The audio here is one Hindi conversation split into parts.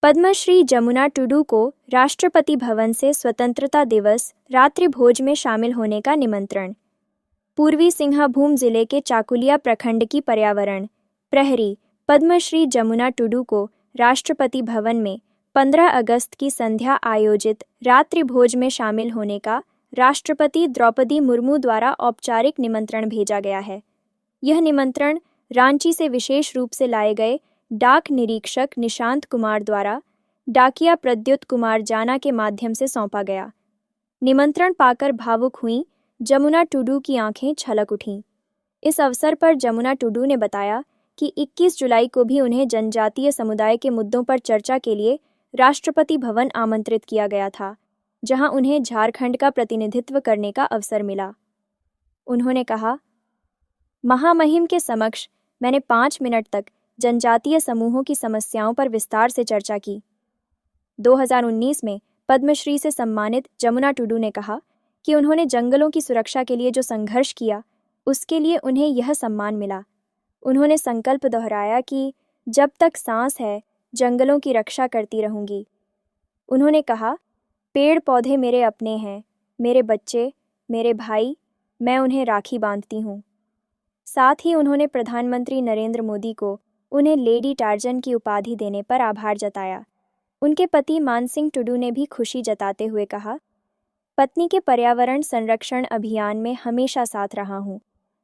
पद्मश्री जमुना टुडू को राष्ट्रपति भवन से स्वतंत्रता दिवस रात्रि भोज में शामिल होने का निमंत्रण। पूर्वी सिंहभूम जिले के चाकुलिया प्रखंड की पर्यावरण प्रहरी पद्मश्री जमुना टुडू को राष्ट्रपति भवन में 15 अगस्त की संध्या आयोजित रात्रि भोज में शामिल होने का राष्ट्रपति द्रौपदी मुर्मू द्वारा औपचारिक निमंत्रण भेजा गया है। यह निमंत्रण रांची से विशेष रूप से लाए गए डाक निरीक्षक निशांत कुमार द्वारा डाकिया प्रद्युत कुमार जाना के माध्यम से सौंपा गया। निमंत्रण पाकर भावुक हुई जमुना टुडू की आंखें छलक उठीं। इस अवसर पर जमुना टुडू ने बताया कि 21 जुलाई को भी उन्हें जनजातीय समुदाय के मुद्दों पर चर्चा के लिए राष्ट्रपति भवन आमंत्रित किया गया था, जहां उन्हें झारखंड का प्रतिनिधित्व करने का अवसर मिला। उन्होंने कहा, महामहिम के समक्ष मैंने 5 मिनट तक जनजातीय समूहों की समस्याओं पर विस्तार से चर्चा की। 2019 में पद्मश्री से सम्मानित जमुना टुडू ने कहा कि उन्होंने जंगलों की सुरक्षा के लिए जो संघर्ष किया, उसके लिए उन्हें यह सम्मान मिला। उन्होंने संकल्प दोहराया कि जब तक सांस है, जंगलों की रक्षा करती रहूंगी। उन्होंने कहा, पेड़ पौधे मेरे अपने हैं, मेरे बच्चे, मेरे भाई, मैं उन्हें राखी बांधती हूँ। साथ ही उन्होंने प्रधानमंत्री नरेंद्र मोदी को उन्हें लेडी टार्जन की उपाधि देने पर आभार जताया। उनके पति मानसिंह टुडू ने भी खुशी जताते हुए कहा, पत्नी के पर्यावरण संरक्षण अभियान में हमेशा साथ रहा हूँ।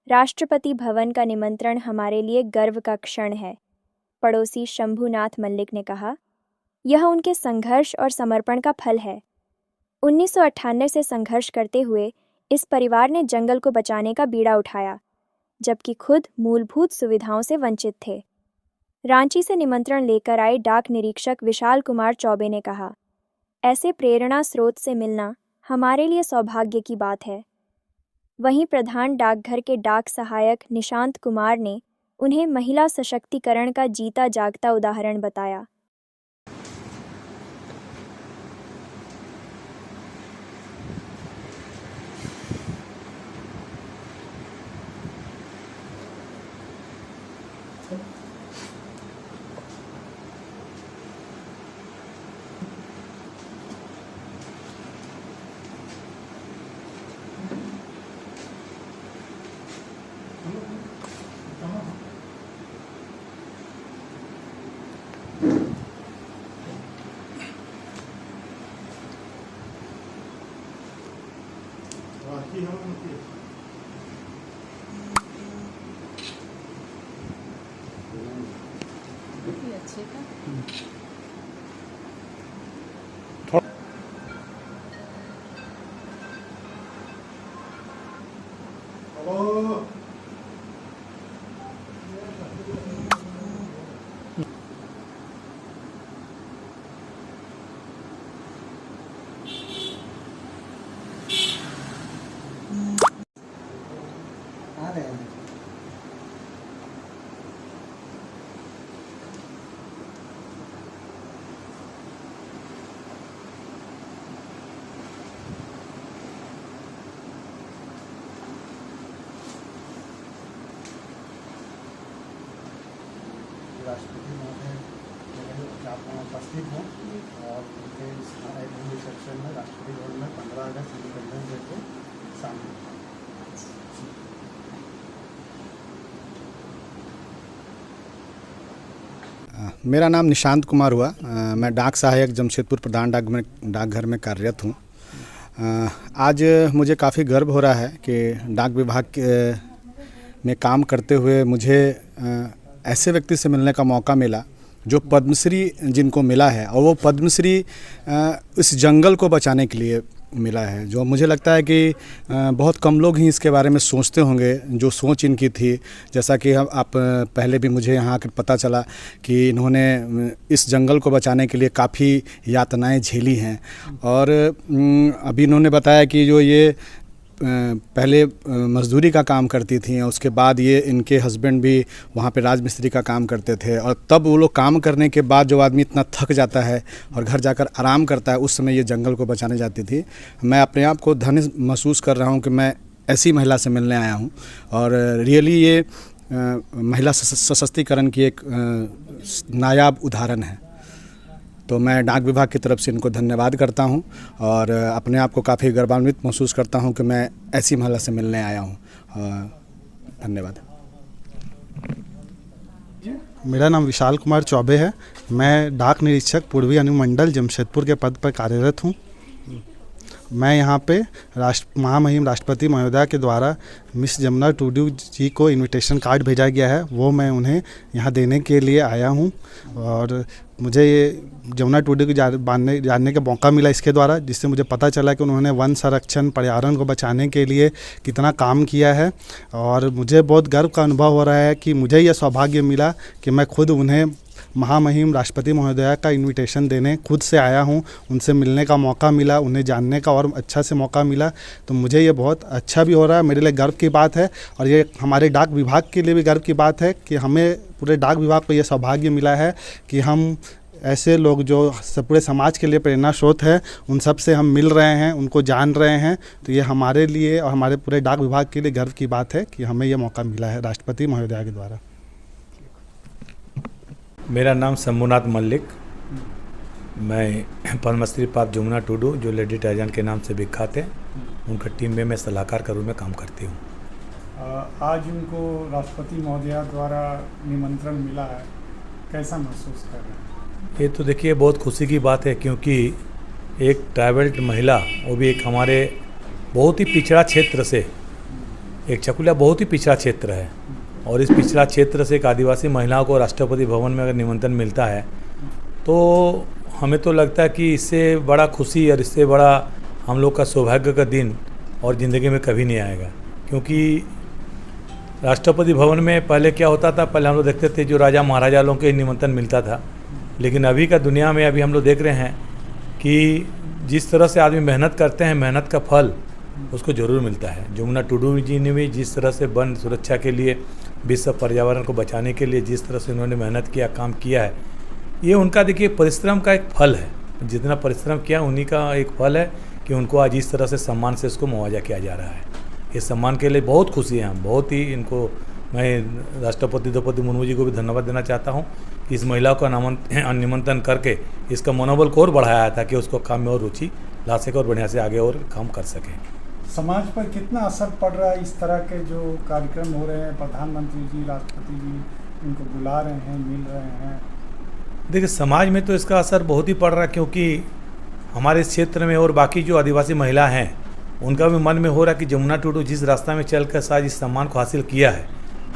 राष्ट्रपति भवन का निमंत्रण हमारे लिए गर्व का क्षण है। पड़ोसी शंभुनाथ मल्लिक ने कहा, यह उनके संघर्ष और समर्पण का फल है। 1998 से संघर्ष करते हुए इस परिवार ने जंगल को बचाने का बीड़ा उठाया, जबकि खुद मूलभूत सुविधाओं से वंचित थे। रांची से निमंत्रण लेकर आए डाक निरीक्षक विशाल कुमार चौबे ने कहा, ऐसे प्रेरणा स्रोत से मिलना हमारे लिए सौभाग्य की बात है। वहीं प्रधान डाकघर के डाक सहायक निशांत कुमार ने उन्हें महिला सशक्तिकरण का जीता जागता उदाहरण बताया। अच्छे का आ रहे हैं। राष्ट्रपति महोदय आप उपस्थित हों और उनके रिसेप्शन में राष्ट्रपति भवन में 15 अगस्त इंडिपेंडेंस डे को शामिल। मेरा नाम निशांत कुमार हुआ। मैं डाक सहायक जमशेदपुर प्रधान डाकघर में कार्यरत हूँ। आज मुझे काफ़ी गर्व हो रहा है कि डाक विभाग में काम करते हुए मुझे ऐसे व्यक्ति से मिलने का मौका मिला जो पद्मश्री जिनको मिला है, और वो पद्मश्री इस जंगल को बचाने के लिए मिला है, जो मुझे लगता है कि बहुत कम लोग ही इसके बारे में सोचते होंगे जो सोच इनकी थी। जैसा कि आप पहले भी मुझे यहाँ आकर पता चला कि इन्होंने इस जंगल को बचाने के लिए काफ़ी यातनाएं झेली हैं, और अभी इन्होंने बताया कि जो ये पहले मजदूरी का काम करती थी, उसके बाद ये इनके हस्बैंड भी वहाँ पे राजमिस्त्री का काम करते थे, और तब वो लोग काम करने के बाद जो आदमी इतना थक जाता है और घर जाकर आराम करता है, उस समय ये जंगल को बचाने जाती थी। मैं अपने आप को धन्य महसूस कर रहा हूँ कि मैं ऐसी महिला से मिलने आया हूँ, और रियली ये महिला सशक्तिकरण की एक नायाब उदाहरण है। तो मैं डाक विभाग की तरफ से इनको धन्यवाद करता हूं और अपने आप को काफ़ी गौरवान्वित महसूस करता हूं कि मैं ऐसी महिला से मिलने आया हूं। धन्यवाद। मेरा नाम विशाल कुमार चौबे है। मैं डाक निरीक्षक पूर्वी अनुमंडल जमशेदपुर के पद पर कार्यरत हूँ। मैं यहाँ पे महामहिम राष्ट्रपति महोदया के द्वारा मिस जमुना टुडू जी को इनविटेशन कार्ड भेजा गया है, वो मैं उन्हें यहाँ देने के लिए आया हूँ। और मुझे ये जमुना टुडू को जानने का मौका मिला इसके द्वारा, जिससे मुझे पता चला कि उन्होंने वन संरक्षण पर्यावरण को बचाने के लिए कितना काम किया है। और मुझे बहुत गर्व का अनुभव हो रहा है कि मुझे यह सौभाग्य मिला कि मैं खुद उन्हें महामहिम राष्ट्रपति महोदया का इनविटेशन देने खुद से आया हूं। उनसे मिलने का मौका मिला, उन्हें जानने का और अच्छा से मौका मिला, तो मुझे ये बहुत अच्छा भी हो रहा है। मेरे लिए गर्व की बात है और ये हमारे डाक विभाग के लिए भी गर्व की बात है कि हमें पूरे डाक विभाग को ये सौभाग्य मिला है कि हम ऐसे लोग जो पूरे समाज के लिए प्रेरणा स्रोत है, उन सब से हम मिल रहे हैं, उनको जान रहे हैं। तो ये हमारे लिए और हमारे पूरे डाक विभाग के लिए गर्व की बात है कि हमें ये मौका मिला है राष्ट्रपति महोदया के द्वारा। मेरा नाम शंभुनाथ मल्लिक, मैं पद्मश्री प्राप्त जमुना टुडू जो लेडी टाइजन के नाम से विख्यात है, उनका टीम में मैं सलाहकार के रूप में काम करती हूँ। आज उनको राष्ट्रपति महोदया द्वारा निमंत्रण मिला है, कैसा महसूस कर रहे हैं? ये तो देखिए बहुत खुशी की बात है, क्योंकि एक ट्राइबल महिला, वो भी एक हमारे बहुत ही पिछड़ा क्षेत्र से, एक चाकुलिया बहुत ही पिछड़ा क्षेत्र है, और इस पिछड़ा क्षेत्र से एक आदिवासी महिलाओं को राष्ट्रपति भवन में अगर निमंत्रण मिलता है तो हमें तो लगता है कि इससे बड़ा खुशी और इससे बड़ा हम लोग का सौभाग्य का दिन और ज़िंदगी में कभी नहीं आएगा। क्योंकि राष्ट्रपति भवन में पहले क्या होता था, पहले हम लोग देखते थे जो राजा महाराजा लोगों के निमंत्रण मिलता था, लेकिन अभी का दुनिया में अभी हम लोग देख रहे हैं कि जिस तरह से आदमी मेहनत करते हैं, मेहनत का फल उसको ज़रूर मिलता है। जमुना टुडू जी ने भी जिस तरह से वन सुरक्षा के लिए, विश्व पर्यावरण को बचाने के लिए जिस तरह से उन्होंने मेहनत किया, काम किया है, ये उनका देखिए परिश्रम का एक फल है। जितना परिश्रम किया उन्हीं का एक फल है कि उनको आज इस तरह से सम्मान से इसको मुआवजा किया जा रहा है। इस सम्मान के लिए बहुत खुशी है हम, बहुत ही इनको मैं राष्ट्रपति द्रौपदी मुर्मू जी को भी धन्यवाद देना चाहता हूँ कि इस महिला को निमंत्रण करके इसका मनोबल को और बढ़ाया ताकि उसको काम में और रुचि ला सके और बढ़िया से आगे और काम कर सके। समाज पर कितना असर पड़ रहा है इस तरह के जो कार्यक्रम हो रहे हैं, प्रधानमंत्री जी, राष्ट्रपति जी उनको बुला रहे हैं, मिल रहे हैं? देखिए समाज में तो इसका असर बहुत ही पड़ रहा है, क्योंकि हमारे इस क्षेत्र में और बाकी जो आदिवासी महिला हैं उनका भी मन में हो रहा है कि जमुना टुडू जिस रास्ता में चल कर शायद इस सम्मान को हासिल किया है,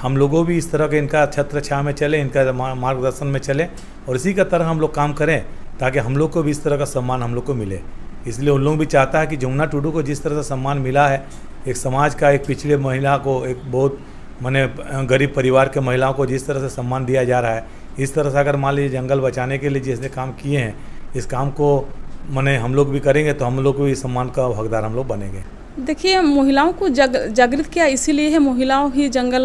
हम लोगों भी इस तरह के इनका छत्र छाया में चले, इनका मार्गदर्शन में चले और इसी का तरह हम लोग काम करें ताकि हम लोग को भी इस तरह का सम्मान हम लोग को मिले। इसलिए उन लोग भी चाहता है कि जमुना टुडू को जिस तरह से सम्मान मिला है, एक समाज का एक पिछड़े महिला को, एक बहुत माने गरीब परिवार के महिलाओं को जिस तरह से सम्मान दिया जा रहा है, इस तरह से अगर मान लीजिए जंगल बचाने के लिए जिसने काम किए हैं, इस काम को माने हम लोग भी करेंगे तो हम लोग को भी सम्मान का हकदार हम लोग बनेंगे। देखिए महिलाओं को जागृत किया इसीलिए है, महिलाओं ही जंगल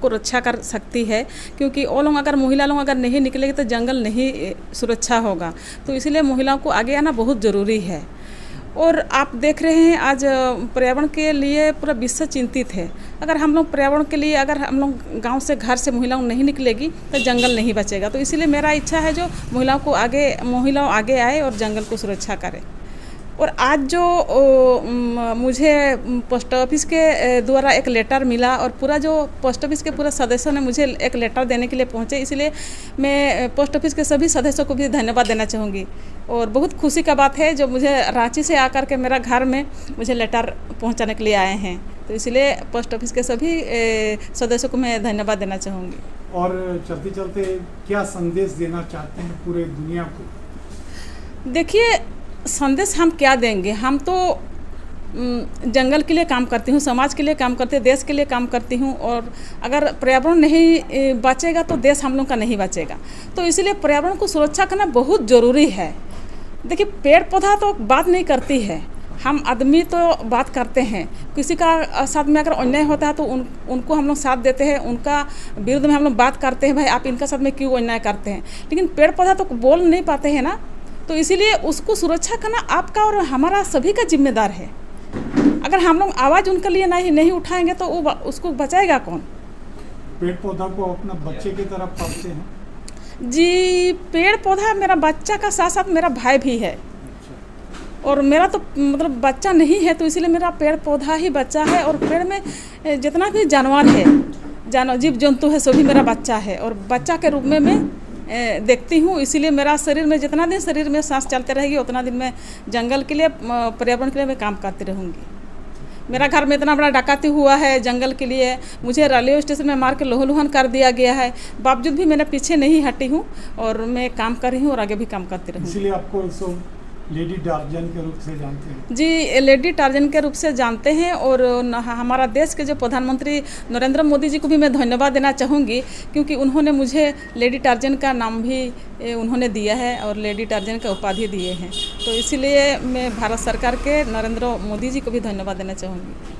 को रक्षा कर सकती है, क्योंकि वो लोग अगर महिला लोग अगर नहीं निकलेंगे तो जंगल नहीं सुरक्षा होगा। तो इसीलिए महिलाओं को आगे आना बहुत ज़रूरी है। और आप देख रहे हैं आज पर्यावरण के लिए पूरा विश्व चिंतित है। अगर हम लोग पर्यावरण के लिए अगर हम लोग गांव से, घर से महिलाओं नहीं निकलेगी तो जंगल नहीं बचेगा। तो इसीलिए मेरा इच्छा है जो महिलाओं आगे आए और जंगल को सुरक्षा करें। और आज जो मुझे पोस्ट ऑफिस के द्वारा एक लेटर मिला और पूरा जो पोस्ट ऑफिस के पूरे सदस्यों ने मुझे एक लेटर देने के लिए पहुंचे, इसलिए मैं पोस्ट ऑफिस के सभी सदस्यों को भी धन्यवाद देना चाहूँगी। और बहुत खुशी का बात है जो मुझे रांची से आकर के मेरा घर में मुझे लेटर पहुंचाने के लिए आए हैं, तो इसलिए पोस्ट ऑफिस के सभी सदस्यों को मैं धन्यवाद देना चाहूँगी। और चलते चलते क्या संदेश देना चाहते हैं पूरे दुनिया को? देखिए संदेश हम क्या देंगे, हम तो जंगल के लिए काम करती हूँ, समाज के लिए काम करती हूँ, देश के लिए काम करती हूँ। और अगर पर्यावरण नहीं बचेगा तो देश हम लोग का नहीं बचेगा। तो इसीलिए पर्यावरण को सुरक्षा करना बहुत ज़रूरी है। देखिए पेड़ पौधा तो बात नहीं करती है, हम आदमी तो बात करते हैं। किसी का साथ में अगर अन्याय होता है तो उनको हम लोग साथ देते हैं, उनका विरुद्ध में हम लोग बात करते हैं, भाई आप इनका साथ में क्यों अन्याय करते हैं। लेकिन पेड़ पौधा तो बोल नहीं पाते हैं ना, तो इसीलिए उसको सुरक्षा करना आपका और हमारा सभी का जिम्मेदार है। अगर हम लोग आवाज़ उनके लिए नहीं उठाएंगे तो वो उसको बचाएगा कौन? पेड़ पौधा को अपना बच्चे की तरह पालते हैं। जी, पेड़ पौधा मेरा बच्चा का साथ साथ मेरा भाई भी है, और मेरा तो मतलब बच्चा नहीं है, तो इसीलिए मेरा पेड़ पौधा ही बच्चा है। और पेड़ में जितना भी जानवर है, जीव जंतु है, सभी मेरा बच्चा है, और बच्चा के रूप में मैं देखती हूँ। इसीलिए मेरा शरीर में जितना दिन शरीर में सांस चलते रहेगी उतना दिन मैं जंगल के लिए, पर्यावरण के लिए मैं काम करती रहूँगी। मेरा घर में इतना बड़ा डकैती हुआ है जंगल के लिए, मुझे रेलवे स्टेशन में मार के लोहलुहान कर दिया गया है, बावजूद भी मैंने पीछे नहीं हटी हूँ और मैं काम कर रही हूँ और आगे भी काम करती रहूँगी। इसीलिए आपको इसको लेडी टार्जन के रूप से जानते हैं? जी, लेडी टार्जन के रूप से जानते हैं। और हमारा देश के जो प्रधानमंत्री नरेंद्र मोदी जी को भी मैं धन्यवाद देना चाहूँगी, क्योंकि उन्होंने मुझे लेडी टार्जन का नाम भी उन्होंने दिया है और लेडी टार्जन का उपाधि दिए हैं। तो इसीलिए मैं भारत सरकार के नरेंद्र मोदी जी को भी धन्यवाद देना चाहूँगी।